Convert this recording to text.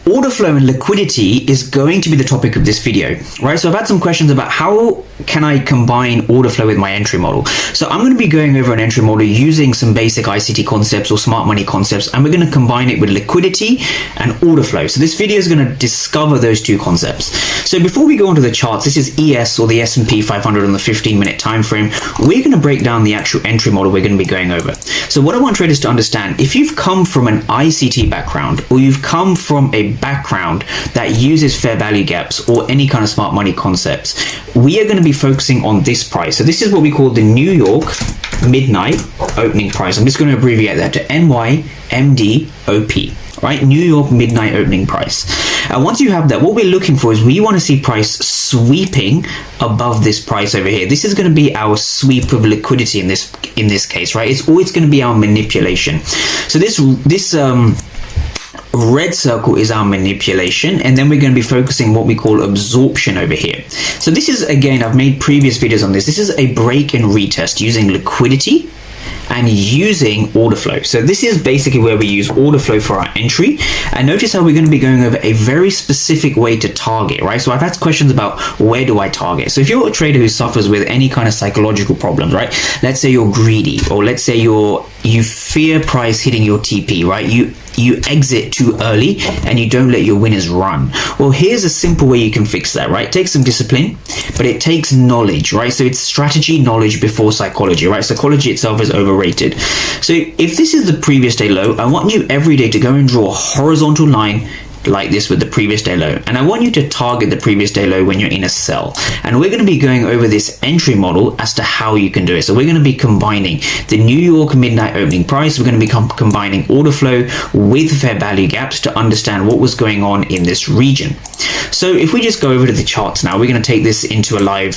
Order flow and liquidity is going to be the topic of this video, right? So I've had some questions about how can I combine order flow with my entry model. So I'm going to be going over an entry model using some basic ICT concepts or smart money concepts, and we're going to combine it with liquidity and order flow. So this video is going to discover those two concepts. So before we go onto the charts, this is ES or the S&P 500 on the 15-minute time frame. We're going to break down the actual entry model we're going to be going over. So what I want traders to understand, if you've come from an ICT background or you've come from a background that uses fair value gaps or any kind of smart money concepts, we are going to be focusing on this price. So this is what we call the New York midnight opening price. I'm just going to abbreviate that to NYMDOP, right? New York midnight opening price. And once you have that, what we're looking for is we want to see price sweeping above this price over here. This is going to be our sweep of liquidity in this case, right? It's always going to be our manipulation. So this red circle is our manipulation, and then we're going to be focusing what we call absorption over here. So this is, again, I've made previous videos on this. This is a break and retest using liquidity and using order flow. So this is basically where we use order flow for our entry. And notice how we're going to be going over a very specific way to target, right? So I've had questions about where do I target? So if you're a trader who suffers with any kind of psychological problems, right? Let's say you're greedy, or let's say you fear price hitting your TP, right? You exit too early and you don't let your winners run. Well, here's a simple way you can fix that, right? It takes some discipline, but it takes knowledge, right? So it's strategy, knowledge before psychology, right? Psychology itself is overrated. So if this is the previous day low, I want you every day to go and draw a horizontal line like this with the previous day low, and I want you to target the previous day low when you're in a sell. And we're going to be going over this entry model as to how you can do it. So we're going to be combining the New York midnight opening price. We're going to be combining order flow with fair value gaps to understand what was going on in this region. So if we just go over to the charts now, we're going to take this into a live